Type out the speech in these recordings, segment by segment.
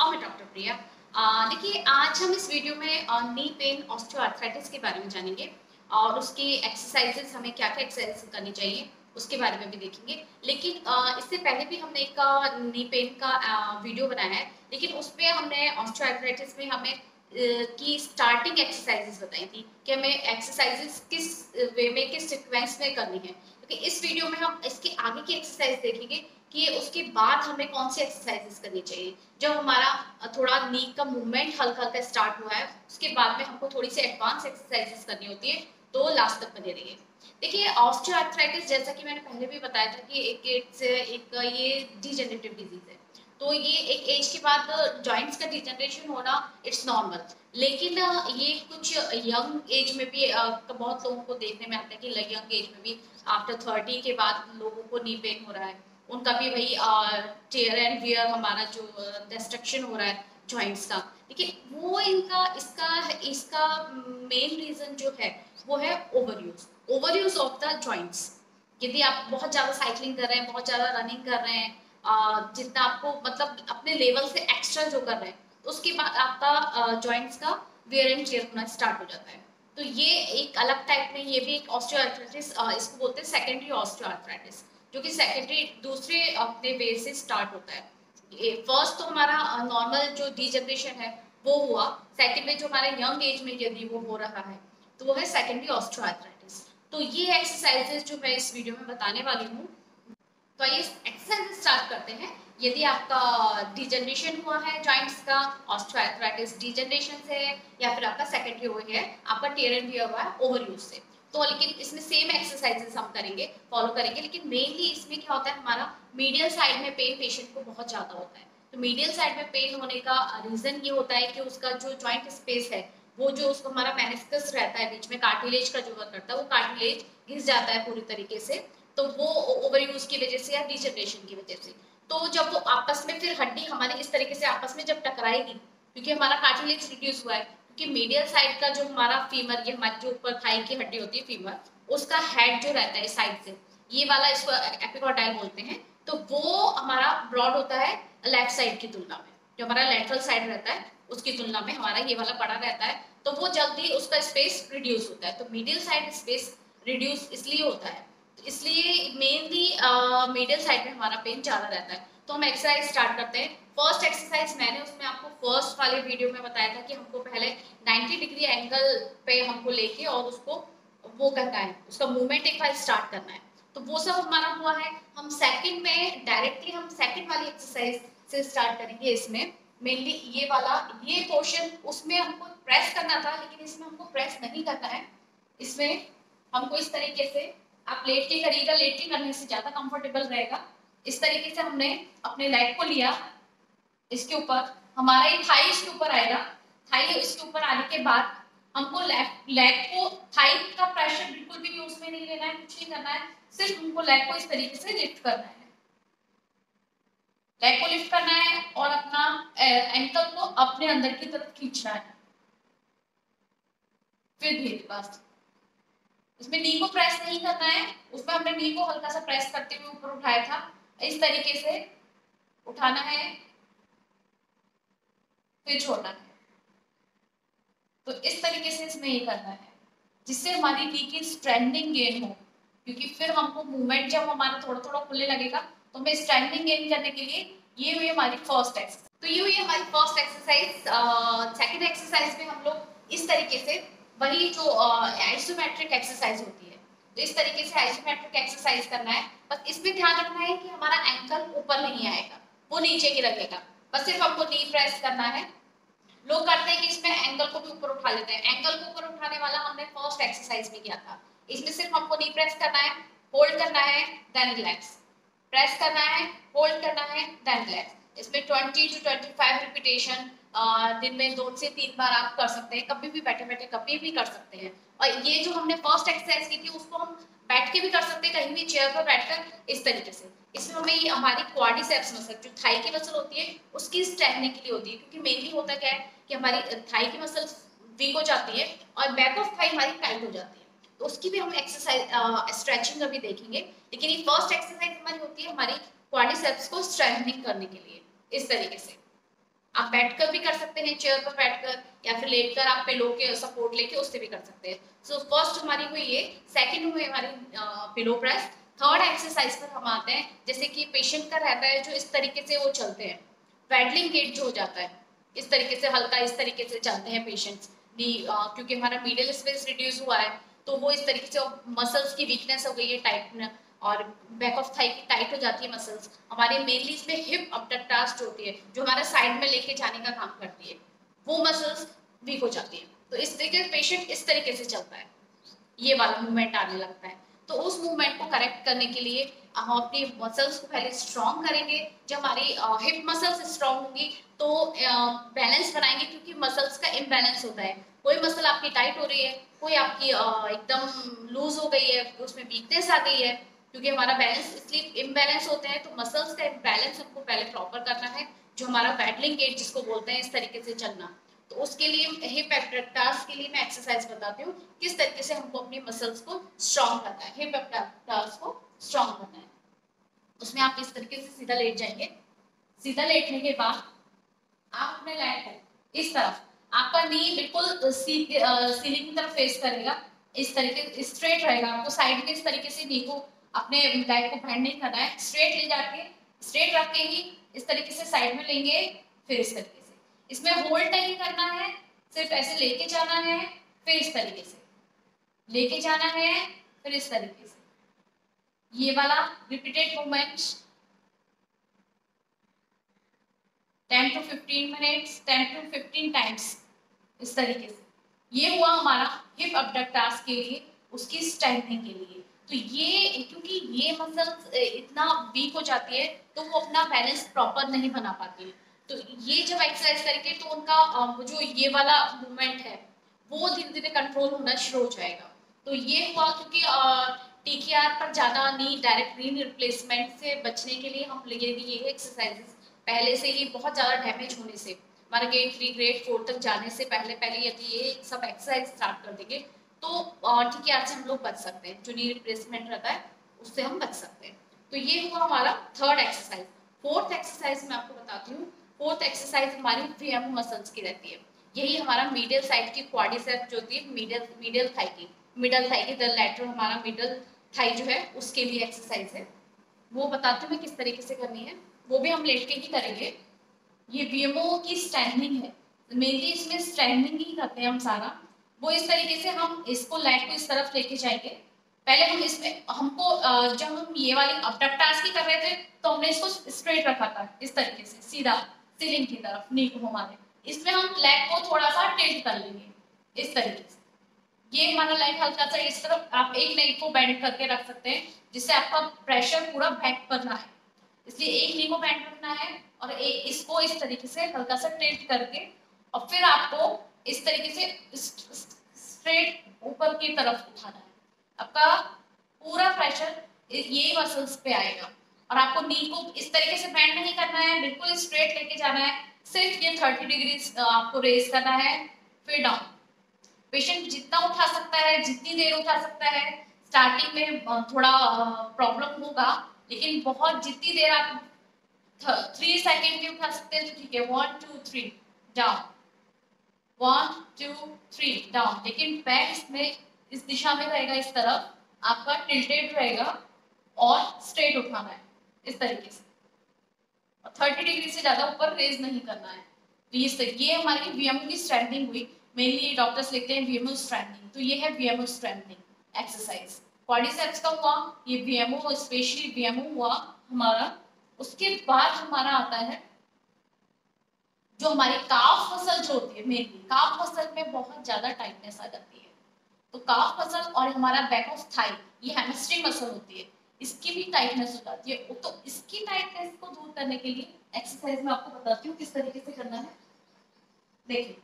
और मैं डॉक्टर प्रिया। देखिए आज हम इस वीडियो में नी पेन ऑस्टियोआर्थराइटिस के बारे में जानेंगे और उसकी एक्सरसाइजेस, हमें क्या क्या एक्सरसाइज करनी चाहिए उसके बारे में भी देखेंगे। लेकिन इससे पहले भी हमने एक नी पेन का वीडियो बनाया है, लेकिन उसमें हमने ऑस्टियोआर्थराइटिस में हमें की स्टार्टिंग एक्सरसाइजेस बताई थी कि हमें एक्सरसाइजेस किस वे में, किस सीक्वेंस में करनी है। क्योंकि इस वीडियो में हम इसके आगे की एक्सरसाइज देखेंगे कि उसके बाद हमें कौन सी एक्सरसाइजेस करनी चाहिए। जब हमारा थोड़ा नी का मूवमेंट हल्का हल्का स्टार्ट हुआ है, उसके बाद में हमको थोड़ी सी एडवांस एक्सरसाइजेस करनी होती है, तो लास्ट तक बने रहिए। देखिए ऑस्टियोआर्थराइटिस, जैसा कि मैंने पहले भी बताया था कि एक ये डिजेनरेटिव डिजीज है, तो ये एक एज के बाद जॉइंट्स का डिजेनरेशन होना इट्स नॉर्मल। लेकिन ये कुछ यंग एज में भी बहुत लोगों को देखने में आता है कि यंग एज में भी आफ्टर 30 के बाद लोगों को नी पेन हो रहा है, उनका भी वही टेयर एंड वियर, हमारा जो डिस्ट्रक्शन हो रहा है जॉइंट्स का। देखिए वो इनका इसका इसका मेन रीजन जो है वो है over use of the joints. यदि आप बहुत ज्यादा साइकिलिंग कर रहे हैं, बहुत ज्यादा रनिंग कर रहे हैं, जितना आपको मतलब अपने लेवल से एक्स्ट्रा जो कर रहे हैं, उसके बाद आपका जॉइंट्स का वेयर एंड टेयर होना स्टार्ट हो जाता है। तो ये एक अलग टाइप में, ये भी एक ऑस्टियोआर्थराइटिस, इसको बोलते हैं सेकेंडरी ऑस्टियोआर्थराइटिस, जो कि सेकेंडरी दूसरे अपने वेव से स्टार्ट होता है। फर्स्ट तो हमारा नॉर्मल जो डिजेनरेशन है वो हुआ, सेकंड में जो हमारे यंग एज में यदि वो हो रहा है तो वो है सेकेंडरी ऑस्टियोआर्थराइटिस। तो ये एक्सरसाइजेस जो मैं इस वीडियो में बताने वाली हूँ, तो आइए एक्सरसाइज स्टार्ट करते हैं। यदि आपका डिजेनरेशन हुआ है जॉइंट्स का, ऑस्टियोआर्थराइटिस डिजेनरेशन से है, या फिर आपका सेकेंडरी हो गया है, आपका टेयर एंड वियर हुआ है ओवर यूज से, तो लेकिन इसमें सेम एक्सरसाइजेस हम करेंगे, फॉलो करेंगे। लेकिन मेनली इसमें क्या होता है, हमारा मीडियल साइड में पेन पेशेंट को बहुत ज्यादा होता है। तो मीडियल साइड में पेन होने का रीजन ये होता है कि उसका जो जॉइंट स्पेस है, वो जो उसको हमारा मेनिस्कस रहता है बीच में, कार्टिलेज का जो वर्क करता है, वो कार्टिलेज घिस जाता है पूरी तरीके से, तो वो ओवर यूज की वजह से या डिजेनरेशन की वजह से। तो जब वो आपस में फिर हड्डी हमारी इस तरीके से आपस में जब टकराएगी, क्योंकि हमारा कार्टिलेज रिड्यूस हुआ है, क्योंकि मीडियल साइड का जो हमारा फीमर, ये हमारी जो ऊपर थाई की हड्डी होती है फीमर, उसका हेड जो रहता है साइड से, ये वाला इसको एपिकॉर्डाइल बोलते हैं, तो वो हमारा ब्रॉड होता है लेफ्ट साइड की तुलना में। जो हमारा लेटरल साइड रहता है उसकी तुलना में हमारा ये वाला बड़ा रहता है, तो वो जल्दी उसका स्पेस रिड्यूस होता है। तो मीडियल साइड स्पेस रिड्यूस इसलिए होता है, इसलिए मेनली मीडियल साइड में हमारा पेन ज्यादा रहता है। तो हम एक्सरसाइज स्टार्ट करते हैं। फर्स्ट एक्सरसाइज मैंने उसमें आपको फर्स्ट वाले वीडियो में बताया था कि हमको पहले 90 डिग्री एंगल पे हमको लेके और उसको वो करना है, उसका मूवमेंट एक बार स्टार्ट करना है। तो वो सब हमारा हुआ है। हम सेकंड में डायरेक्टली हम सेकंड वाली एक्सरसाइज से स्टार्ट करेंगे। इसमें मेनली ये वाला, ये पोर्शन उसमें हमको प्रेस करना था, लेकिन इसमें हमको प्रेस नहीं करना है। इसमें हमको इस तरीके से, आप लेट के करिएगा, लेट के करने से ज्यादा कंफर्टेबल रहेगा। इस तरीके से हमने अपने लेग को लिया, इसके ऊपर हमारा ये थाई इसके ऊपर आएगा, थाई इसके ऊपर आने के बाद हमको लेग को, थाई का प्रेशर बिल्कुल भी उसमें नहीं लेना है, कुछ नहीं करना है, सिर्फ हमको लेग को इस तरीके से लिफ्ट करना है। लेग को लिफ्ट करना है और अपना एंकल को अपने अंदर की तरफ खींचना है। फिर धीरे बस, इसमें नी को प्रेस नहीं करना है, उसमें हमने नी को हल्का सा प्रेस करते हुए ऊपर उठाया था, इस तरीके से उठाना है, फिर छोड़ना है। तो इस तरीके से इसमें ये करना है, जिससे हमारी नी की स्ट्रेंथनिंग गेन हो, क्योंकि फिर हमको मूवमेंट जब हमारा थोड़ा थोड़ा खुलने लगेगा, तो हमें स्ट्रेंथनिंग गेन करने के लिए ये हुई हमारी फर्स्ट एक्सरसाइज। तो ये हुई हमारी फर्स्ट एक्सरसाइज। सेकंड एक्सरसाइज में हम लोग इस तरीके से, वही जो आइसोमेट्रिक एक्सरसाइज होती है, तो इस तरीके से आइसोमेट्रिक एक्सरसाइज करना है। बस इसमें ध्यान रखना है कि हमारा एंकल ऊपर नहीं आएगा, वो नीचे ही लगेगा। बस सिर्फ हमको नी प्रेस करना है। लोग करते हैं कि इसमें एंकल को भी ऊपर उठा लेते हैं। एंकल को ऊपर उठाने वाला हमने फर्स्ट एक्सरसाइज में किया था। इसमें सिर्फ हमको नी प्रेस करना है, होल्ड करना है, देन रिलैक्स, प्रेस करना है, होल्ड करना है, देन रिलैक्स। इसमें 20 to 25 रिपीटेशन दिन में 2 से 3 बार आप कर सकते हैं, कभी भी बैठे बैठे कभी भी कर सकते हैं। और ये जो हमने फर्स्ट एक्सरसाइज की थी उसको हम बैठ के भी कर सकते हैं, कहीं भी चेयर पर बैठकर इस तरीके से। इसमें हमें ये हमारी क्वाड्रिसेप्स मसल, जो थाई की मसल होती है, उसकी स्ट्रेंथनिंग के लिए होती है। क्योंकि मेनली होता क्या है कि हमारी थाई की मसल वीक हो जाती है और बैक ऑफ थाई हमारी टाइट हो जाती है, तो उसकी भी हम एक्सरसाइज स्ट्रेचिंग अभी देखेंगे। लेकिन ये फर्स्ट एक्सरसाइज हमारी होती है हमारी क्वाड्रिसेप्स को स्ट्रेंथनिंग करने के लिए, इस तरीके से। आप बैठकर भी कर सकते हैं, चेयर पर बैठकर, या फिर लेटकर आप पिलो के सपोर्ट लेके उससे भी कर सकते हैं। सो फर्स्ट हमारी हुई ये, सेकंड हुई हमारी पिलो प्रेस। थर्ड एक्सरसाइज पर हम आते हैं, जैसे कि पेशेंट का रहता है जो इस तरीके से वो चलते हैं, पैडलिंग गेट जो हो जाता है, इस तरीके से हल्का इस तरीके से चलते हैं पेशेंट्स, क्योंकि हमारा मीडियल स्पेस रिड्यूस हुआ है, तो वो इस तरीके से मसल्स की वीकनेस हो गई है, टाइट, और बैक ऑफ थाई की टाइट हो जाती है मसल्स हमारे, मेनली इसमें हिप अबडक्टास जो होती है, जो हमारा साइड में लेके जाने का काम करती है, वो मसल्स वीक हो जाती है। तो इस तरीके से पेशेंट इस तरीके से चलता है, ये वाला मूवमेंट आने लगता है। तो उस मूवमेंट को करेक्ट करने के लिए हम अपनी मसल्स को पहले स्ट्रॉन्ग करेंगे। जब हमारी हिप मसल्स स्ट्रॉन्ग होंगी तो बैलेंस बनाएंगे, क्योंकि मसल्स का इम्बैलेंस होता है, कोई मसल आपकी टाइट हो रही है, कोई आपकी एकदम लूज हो गई है, उसमें वीकनेस आ गई है, क्योंकि हमारा बैलेंस इसलिए इम्बैलेंस होते हैं। तो मसल्स का इम्बैलेंस हमको पहले प्रॉपर करना है, जो हमारा पैडलिंग गेट जिसको बोलते हैं, इस तरीके से चलना। तो उसके लिए हिप एब्डक्टर्स के लिए मैं एक्सरसाइज बताती हूँ, किस तरीके से हमको अपनी मसल्स को स्ट्रॉन्ग करना है, हिप एब्डक्टर्स को स्ट्रॉन्ग करना है। उसमें आप इस तरीके से सीधा लेट जाएंगे। सीधा लेटने के बाद आप अपने लेग को इस तरफ, आपका नी बिल्कुल सीलिंग की तरफ फेस करेगा, इस तरीके स्ट्रेट रहेगा, आपको साइड में इस तरीके से नी को, अपने लेग को बेंड नहीं करना है, स्ट्रेट ले जाके, स्ट्रेट रख के ही इस तरीके से साइड में लेंगे, फिर इस तरीके से, इसमें होल्ड नहीं करना है, सिर्फ ऐसे लेके जाना है, फिर इस तरीके से लेके जाना है, फिर इस तरीके से, ये वाला repeated movement 10 to 15 minutes, 10 to 15 times, इस तरीके से। ये हुआ हमारा हिप अबडक्टर्स के लिए, उसकी स्ट्रेंथनिंग के लिए। तो ये क्योंकि ये मसल्स इतना वीक हो जाती है तो वो अपना बैलेंस प्रॉपर नहीं बना पाती है, तो ये जब एक्सरसाइज करेंगे तो उनका जो ये वाला मूवमेंट है वो धीरे धीरे कंट्रोल होना शुरू हो जाएगा। तो ये हुआ, क्योंकि टीकेआर पर ज्यादा नी डायरेक्ट नी रिप्लेसमेंट से बचने के लिए हम ये एक्सरसाइजेस पहले से ही बहुत ज़्यादा डैमेज होने से, हमारा ग्रेड 3 ग्रेड 4 तक जाने से पहले पहले यदि ये सब एक्सरसाइज स्टार्ट कर देंगे तो ठीक है, आज से हम लोग बच सकते हैं, जो नी रिप्लेसमेंट रहता है उससे हम बच सकते हैं। तो ये हुआ हमारा थर्ड एक्सरसाइज। फोर्थ एक्सरसाइज मैं आपको बताती हूँ। फोर्थ एक्सरसाइज हमारी वीएमओ मसल्स की रहती है, यही हमारा मीडियल साइड की क्वाड्रिसेप्स जो होती है, मीडियल थाई की, मिडल थाई की, द लेटर हमारा मिडल थाई जो है उसके लिए एक्सरसाइज है, वो बताती हूँ मैं किस तरीके से करनी है, वो भी हम लेट के ही करेंगे। ये वीएमओ की स्ट्रेंथनिंग है, मेनली इसमें स्ट्रेंथनिंग ही करते हैं हम सारा। वो इस तरीके से हम इसको लेग को इस तरफ लेके जाएंगे, पहले हम इसमें हमको जब हम ये वाली अबडक्टर्स की कर रहे थे तो हमने इसको स्ट्रेट रखा था, इस तरीके से सीधा सीलिंग की तरफ नी को घुमाने, इसमें हम लेग को थोड़ा सा टिल्ट कर लेंगे इस तरीके से। ये हमारा लेग हल्का सा इस तरफ, आप एक लेग को बेंड करके रख सकते हैं जिससे आपका प्रेशर पूरा बैक पर ना है, इसलिए एक नी को बेंड रखना है और इसको इस तरीके से हल्का सा टिल्ट करके, और फिर आपको इस तरीके से स्ट्रेट ऊपर की तरफ उठाना है, आपका पूरा प्रेशर ये मसल्स पे आएगा, और आपको नी को इस तरीके से बेंड नहीं करना है, बिल्कुल स्ट्रेट लेके जाना है, सिर्फ ये 30 डिग्री आपको रेज करना है, फिर डाउन। पेशेंट जितना उठा सकता है, जितनी देर उठा सकता है, स्टार्टिंग में थोड़ा प्रॉब्लम होगा, लेकिन बहुत जितनी देर आप 3 सेकेंड भी उठा सकते हैं तो ठीक है, 1 2 3 डाउन, 1 2 3 डाउन, लेकिन बैक इसमें इस दिशा में रहेगा, इस तरफ आपका टिल्टेड रहेगा और स्ट्रेट उठाना है इस तरीके से, और 30 डिग्री से ज्यादा ऊपर रेज नहीं करना है। तो ये हमारी वीएमओ की स्ट्रेंथनिंग हुई, मेनली डॉक्टर्स लिखते हैं वीएमओ स्ट्रेंथनिंग, तो ये है वीएमओ स्ट्रेंथनिंग एक्सरसाइज। क्वाड्रिसेप्स का हुआ, ये वीएमओ स्पेशली वीएमओ हुआ हमारा। उसके बाद हमारा आता है जो हमारी काफ मसल जो होती है, मेनली काफ मसल में बहुत ज्यादा टाइटनेस आ जाती है, तो काफ मसल और हमारा बैक ऑफ थाई, ये हैमस्ट्रिंग मसल होती है, इसकी भी टाइटनेस हो जाती है। तो इसकी टाइटनेस को दूर करने के लिए एक्सरसाइज में आपको बताती हूँ किस तरीके से करना है। देखिए,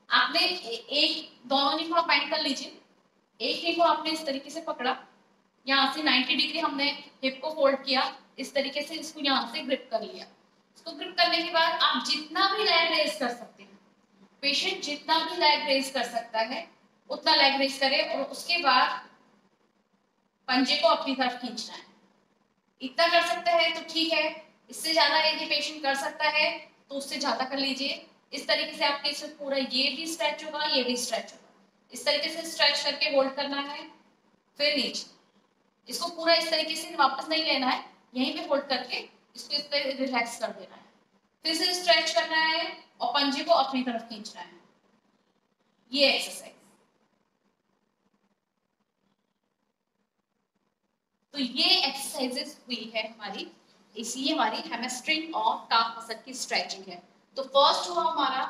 आपने एक दोनों नी को आप बाइंड कर लीजिए, एक नी को आपने इस तरीके से पकड़ा, यहाँ से 90 डिग्री हमने हिप को फोल्ड किया, इस तरीके से इसको यहाँ से ग्रिप कर लिया। इसको ग्रिप करने के बाद आप जितना भी लेग रेज कर सकते हैं, पेशेंट जितना भी लेग रेज कर सकता है उतना लेग रेज करे, और उसके बाद पंजे को अपनी तरफ खींचना है। इतना कर सकता है तो ठीक है, इससे ज्यादा यदि पेशेंट कर सकता है तो उससे ज्यादा कर लीजिए। इस तरीके से आपके इसमें पूरा ये भी स्ट्रेच होगा, ये भी स्ट्रेच होगा। इस तरीके से स्ट्रेच करके होल्ड करना है, फिर नीचे। इसको पूरा इस तरीके से वापस नहीं लेना है, यहीं पे होल्ड करके इसको इस तरह रिलैक्स कर देना है, फिर से स्ट्रेच करना है और पंजे को अपनी तरफ खींचना है। ये एक्सरसाइज। तो ये एक्सरसाइजेस हुई है हमारी, इसलिए हमारी हैमस्ट्रिंग और काफ मसल की स्ट्रेचिंग है। तो फर्स्ट हुआ हमारा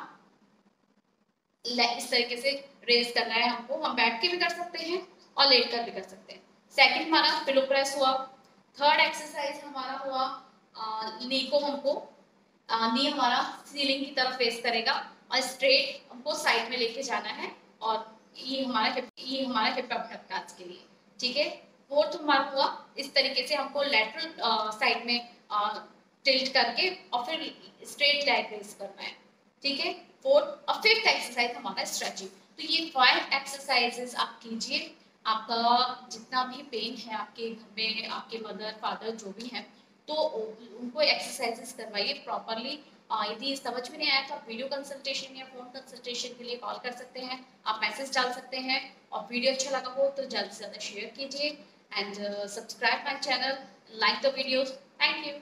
इस तरीके से रेज करना है हमको, हम बैठ के भी कर सकते हैं और लेट कर भी कर सकते हैं। सेकंड हमारा पिलो प्रेस हुआ। थर्ड एक्सरसाइज हमारा हुआ नी को हमको नी हमारा सीलिंग की तरफ फेस करेगा और स्ट्रेट हमको साइड में लेके जाना है, और ये हमारा हिप अबडक्टर्स के लिए, ठीक है। फोर्थ हमारा हुआ इस तरीके से हमको लेटरल साइड में टिल्ट करके और फिर स्ट्रेट लेग रेज करना है, ठीक है। फोर्थ और फिफ्थ एक्सरसाइज हमारा स्ट्रेचिंग। तो ये 5 एक्सरसाइजेस आप कीजिए। आपका जितना भी पेन है आपके घर में, आपके मदर फादर जो भी हैं, तो उनको एक्सरसाइजेस करवाइए प्रॉपरली। यदि समझ में नहीं आया तो आप वीडियो कंसल्टेशन या फोन कंसल्टेशन के लिए कॉल कर सकते हैं, आप मैसेज डाल सकते हैं। और वीडियो अच्छा लगा हो तो ज़्यादा से ज़्यादा शेयर कीजिए and subscribe my channel, like the videos. Thank you.